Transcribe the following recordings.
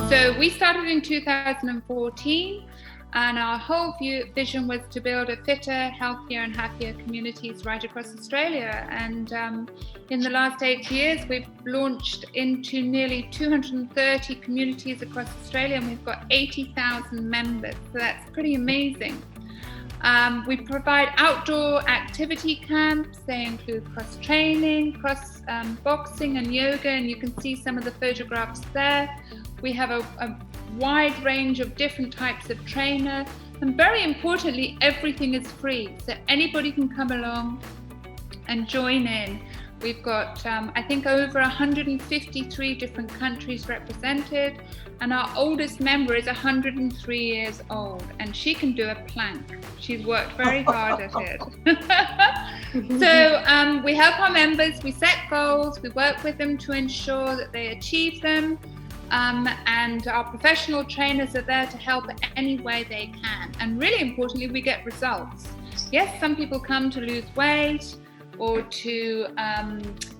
So we started in 2014, and our whole vision was to build a fitter, healthier and happier communities right across Australia. And in the last 8 years, we've launched into nearly 230 communities across Australia, and we've got 80,000 members. So that's pretty amazing. We provide outdoor activity camps. They include cross training, cross boxing and yoga, and you can see some of the photographs there. We have a wide range of different types of trainer, and very importantly, everything is free, so anybody can come along and join in. We've got, I think, over 153 different countries represented, and our oldest member is 103 years old, and she can do a plank. She's worked very hard at it. So we help our members, we set goals, we work with them to ensure that they achieve them. And our professional trainers are there to help any way they can. And really importantly, we get results. Yes, some people come to lose weight or to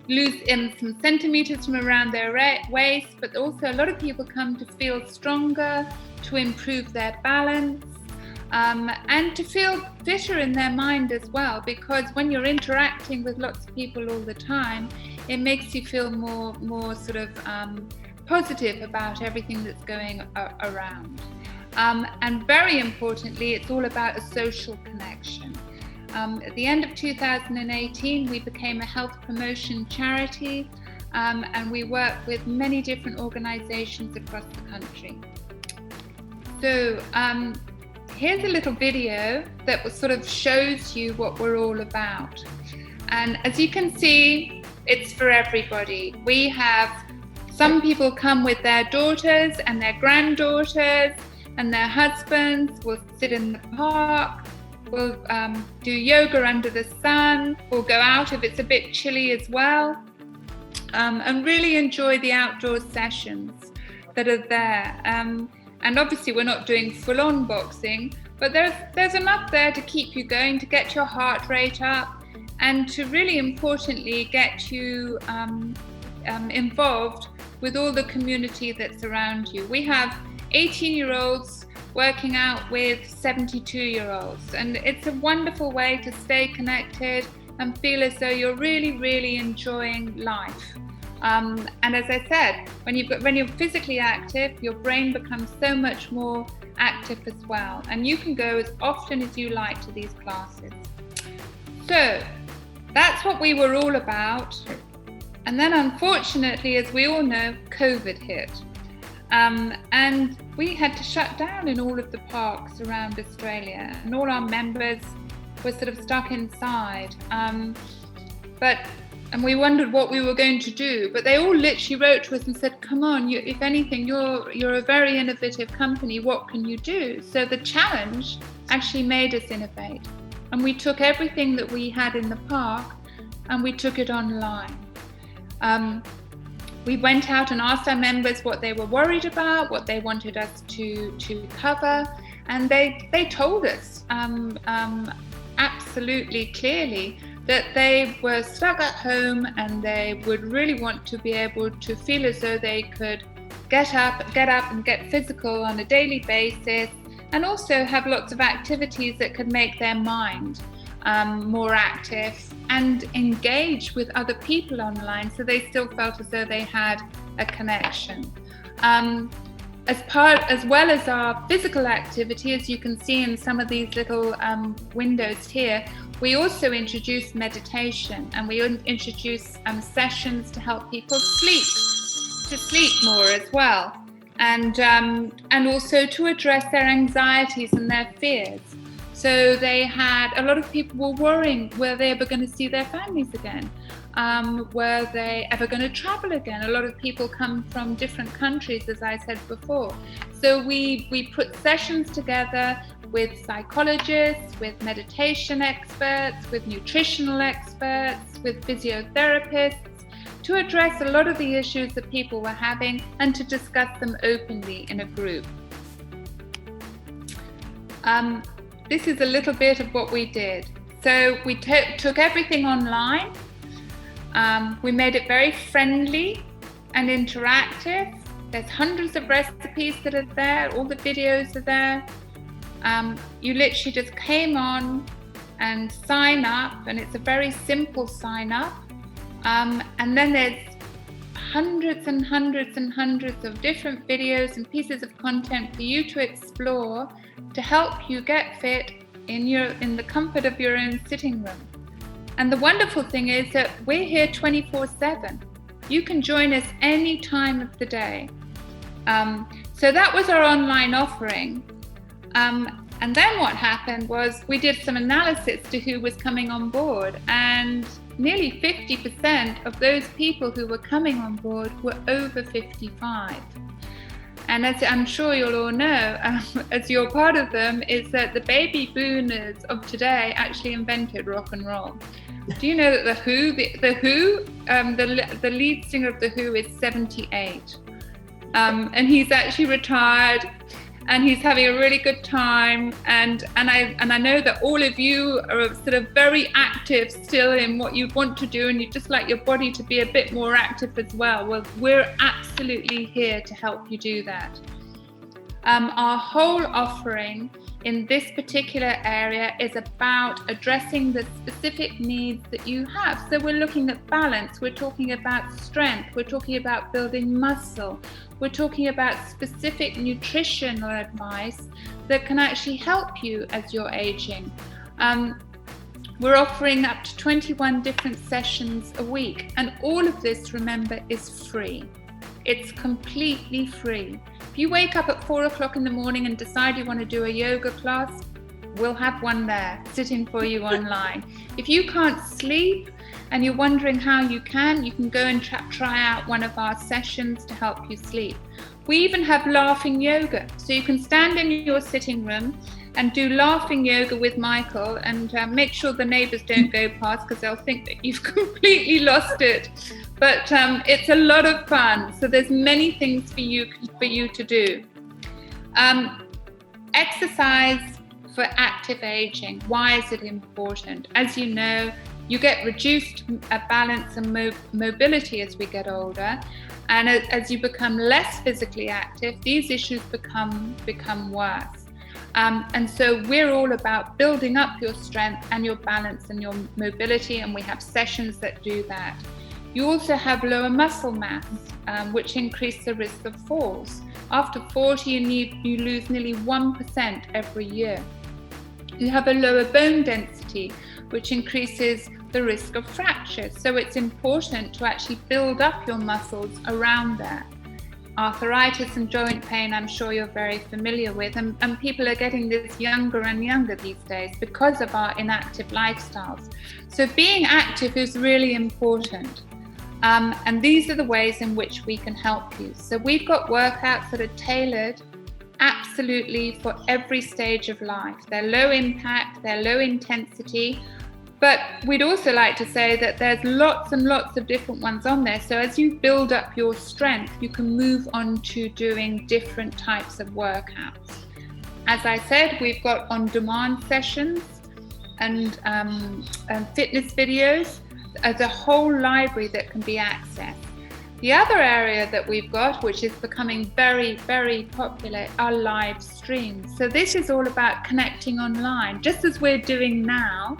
lose some centimeters from around their waist, but also a lot of people come to feel stronger, to improve their balance, and to feel fitter in their mind as well, because when you're interacting with lots of people all the time, it makes you feel more sort of positive about everything that's going around. And very importantly, it's all about a social connection. At the end of 2018, we became a health promotion charity, and we work with many different organizations across the country. So here's a little video that sort of shows you what we're all about. And as you can see, it's for everybody. We have some people come with their daughters and their granddaughters and their husbands. We'll sit in the park. We'll do yoga under the sun. We'll go out if it's a bit chilly as well, and really enjoy the outdoor sessions that are there. And obviously we're not doing full-on boxing, but there's enough there to keep you going, to get your heart rate up, and to really importantly get you involved with all the community that's around you. We have 18-year-olds working out with 72-year-olds, and it's a wonderful way to stay connected and feel as though you're really, really enjoying life. And as I said, when you're physically active, your brain becomes so much more active as well, and you can go as often as you like to these classes. So that's what we were all about. And then unfortunately, as we all know, COVID hit. And we had to shut down in all of the parks around Australia, and all our members were sort of stuck inside. And we wondered what we were going to do, but they all literally wrote to us and said, come on, if anything, you're a very innovative company, what can you do? So the challenge actually made us innovate. And we took everything that we had in the park and we took it online. We went out and asked our members what they were worried about, what they wanted us to cover, and they told us absolutely clearly that they were stuck at home and they would really want to be able to feel as though they could get up and get physical on a daily basis, and also have lots of activities that could make their mind more active and engage with other people online, so they still felt as though they had a connection. As well as our physical activity, as you can see in some of these little windows here, we also introduced meditation, and we introduced sessions to help people sleep more as well, and also to address their anxieties and their fears. So a lot of people were worrying, were they ever going to see their families again? Were they ever going to travel again? A lot of people come from different countries, as I said before. So we put sessions together with psychologists, with meditation experts, with nutritional experts, with physiotherapists, to address a lot of the issues that people were having and to discuss them openly in a group. This is a little bit of what we did. So we took everything online. We made it very friendly and interactive. There's hundreds of recipes that are there, all the videos are there. You literally just came on and sign up, and it's a very simple sign up. And then there's hundreds and hundreds and hundreds of different videos and pieces of content for you to explore to help you get fit in the comfort of your own sitting room. And the wonderful thing is that we're here 24/7. You can join us any time of the day. So that was our online offering. And then what happened was we did some analysis to who was coming on board, and nearly 50% of those people who were coming on board were over 55. And as I'm sure you'll all know, as you're part of them, is that the baby boomers of today actually invented rock and roll. Do you know that the lead singer of The Who is 78? And he's actually retired, and he's having a really good time. And I know that all of you are sort of very active still in what you want to do, and you'd just like your body to be a bit more active as well. Well, we're absolutely here to help you do that. Our whole offering in this particular area is about addressing the specific needs that you have. So we're looking at balance, we're talking about strength, we're talking about building muscle, we're talking about specific nutritional advice that can actually help you as you're aging. We're offering up to 21 different sessions a week, and all of this, remember, is free. It's completely free. If you wake up at 4 o'clock in the morning and decide you want to do a yoga class, we'll have one there sitting for you online. If you can't sleep and you're wondering how you can go and try out one of our sessions to help you sleep. We even have laughing yoga. So you can stand in your sitting room and do laughing yoga with Michael, and make sure the neighbours don't go past because they'll think that you've completely lost it. But it's a lot of fun. So there's many things for you to do. Exercise for active aging. Why is it important? As you know, you get reduced balance and mobility as we get older. And as you become less physically active, these issues become worse. And so we're all about building up your strength and your balance and your mobility, and we have sessions that do that. You also have lower muscle mass, which increase the risk of falls. After 40, you lose nearly 1% every year. You have a lower bone density, which increases the risk of fractures. So it's important to actually build up your muscles around that. Arthritis and joint pain, I'm sure you're very familiar with, and people are getting this younger and younger these days because of our inactive lifestyles. So being active is really important. And these are the ways in which we can help you. So we've got workouts that are tailored absolutely for every stage of life. They're low impact, they're low intensity, but we'd also like to say that there's lots and lots of different ones on there. So as you build up your strength, you can move on to doing different types of workouts. As I said, we've got on-demand sessions and fitness videos. As a whole library that can be accessed. The other area that we've got, which is becoming very, very popular, are live streams. So this is all about connecting online. Just as we're doing now,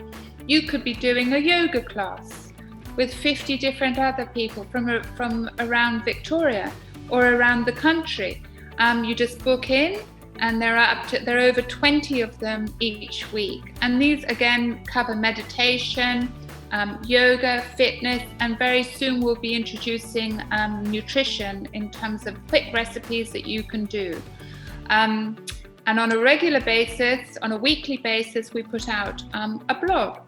you could be doing a yoga class with 50 different other people from around Victoria or around the country. You just book in, and there are over 20 of them each week. And these again cover meditation, yoga, fitness, and very soon we'll be introducing nutrition in terms of quick recipes that you can do. And on a regular basis, on a weekly basis, we put out a blog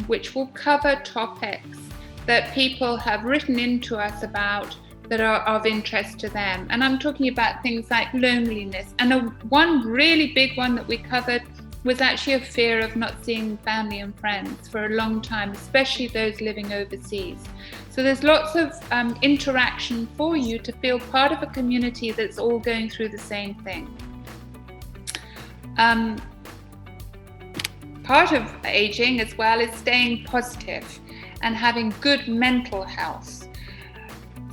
which will cover topics that people have written into us about that are of interest to them. And I'm talking about things like loneliness. And one really big one that we covered was actually a fear of not seeing family and friends for a long time, especially those living overseas. So there's lots of interaction for you to feel part of a community that's all going through the same thing. Part of aging as well is staying positive and having good mental health.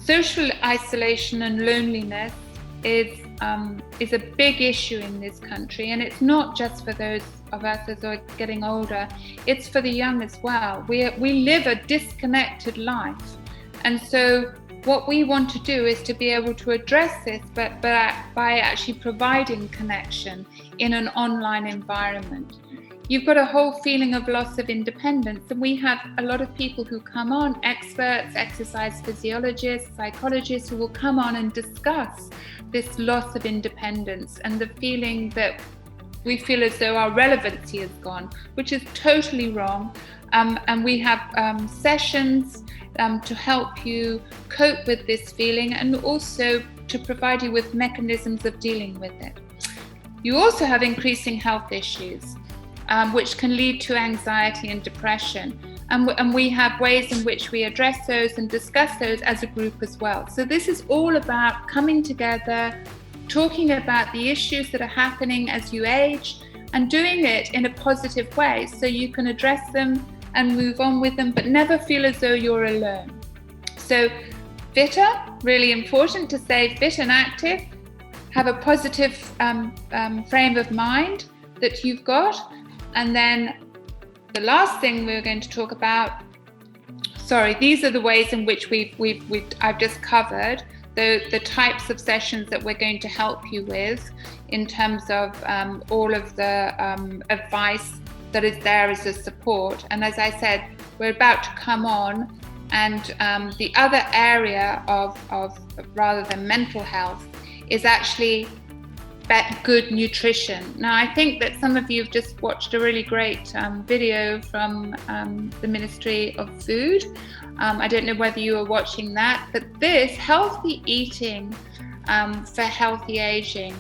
Social isolation and loneliness is a big issue in this country, and it's not just for those of us as are getting older, it's for the young as well. We live a disconnected life, and so what we want to do is to be able to address this, but by actually providing connection in an online environment. You've got a whole feeling of loss of independence, and we have a lot of people who come on, experts, exercise physiologists, psychologists, who will come on and discuss this loss of independence and the feeling that we feel as though our relevancy is gone, which is totally wrong. And we have sessions to help you cope with this feeling, and also to provide you with mechanisms of dealing with it. You also have increasing health issues, which can lead to anxiety and depression. And we have ways in which we address those and discuss those as a group as well. So this is all about coming together, talking about the issues that are happening as you age, and doing it in a positive way so you can address them and move on with them, but never feel as though you're alone. So fitter, really important to stay fit and active, have a positive frame of mind that you've got. And then the last thing we're going to talk about, these are the ways in which I've just covered the types of sessions that we're going to help you with in terms of all of the advice that is there as a support. And as I said, we're about to come on, and the other area of rather than mental health is actually good nutrition. Now, I think that some of you have just watched a really great video from the Ministry of Food. I don't know whether you were watching that, but this healthy eating for healthy aging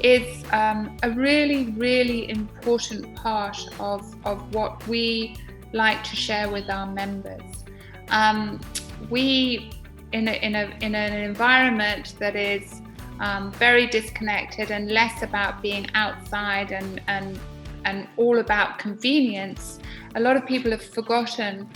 is a really, really important part of what we like to share with our members. We, in an environment that is very disconnected and less about being outside and all about convenience, a lot of people have forgotten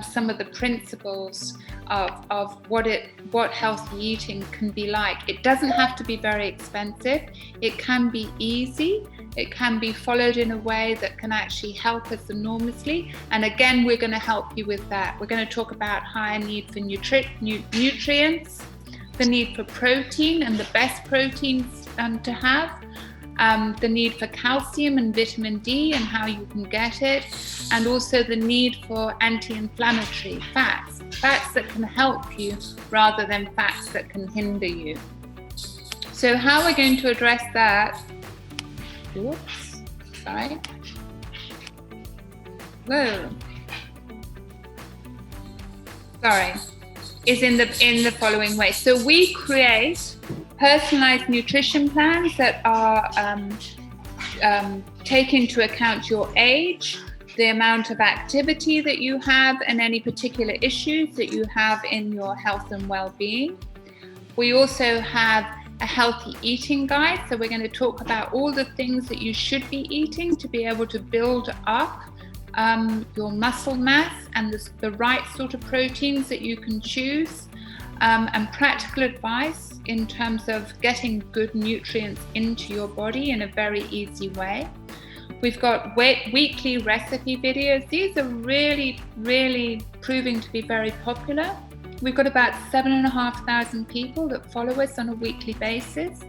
some of the principles of what healthy eating can be like. It doesn't have to be very expensive. It can be easy. It can be followed in a way that can actually help us enormously. And again, we're going to help you with that. We're going to talk about higher need for nutrients, the need for protein and the best proteins to have, the need for calcium and vitamin D and how you can get it, and also the need for anti-inflammatory fats that can help you rather than fats that can hinder you. So how we're going to address that, is in the following way. So we create personalized nutrition plans that are take into account your age, the amount of activity that you have, and any particular issues that you have in your health and well-being. We also have a healthy eating guide. So we're going to talk about all the things that you should be eating to be able to build up your muscle mass and the right sort of proteins that you can choose, and practical advice in terms of getting good nutrients into your body in a very easy way. We've got weekly recipe videos. These are really, really proving to be very popular. We've got about 7,500 people that follow us on a weekly basis.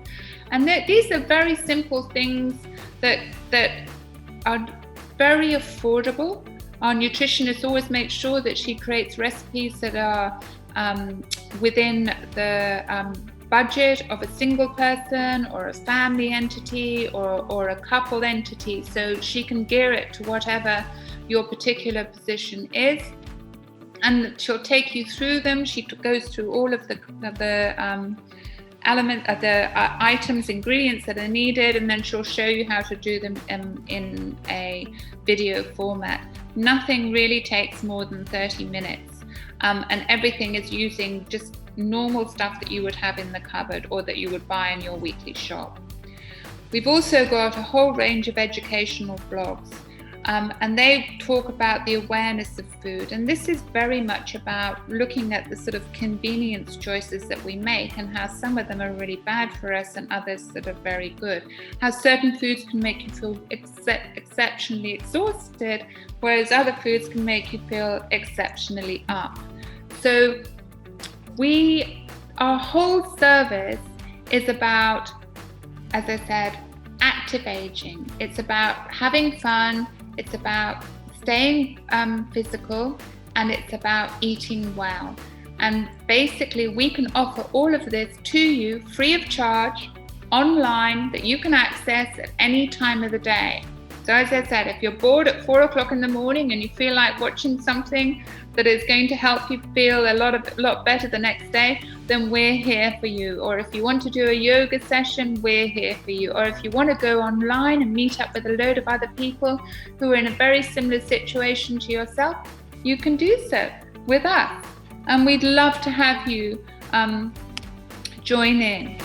And these are very simple things that are very affordable. Our nutritionist always makes sure that she creates recipes that are within the budget of a single person or a family entity or a couple entity, so she can gear it to whatever your particular position is. And she'll take you through them. She goes through all of the items, ingredients that are needed, and then she'll show you how to do them in a video format. Nothing really takes more than 30 minutes, and everything is using just normal stuff that you would have in the cupboard or that you would buy in your weekly shop. We've also got a whole range of educational blogs. And they talk about the awareness of food. And this is very much about looking at the sort of convenience choices that we make and how some of them are really bad for us and others that are very good. How certain foods can make you feel exceptionally exhausted, whereas other foods can make you feel exceptionally up. So our whole service is about, as I said, active aging. It's about having fun. It's about staying physical, and it's about eating well. And basically, we can offer all of this to you free of charge online that you can access at any time of the day. So as I said, if you're bored at 4 o'clock in the morning and you feel like watching something that is going to help you feel a lot better the next day, then we're here for you. Or if you want to do a yoga session, we're here for you. Or if you want to go online and meet up with a load of other people who are in a very similar situation to yourself, you can do so with us. And we'd love to have you join in.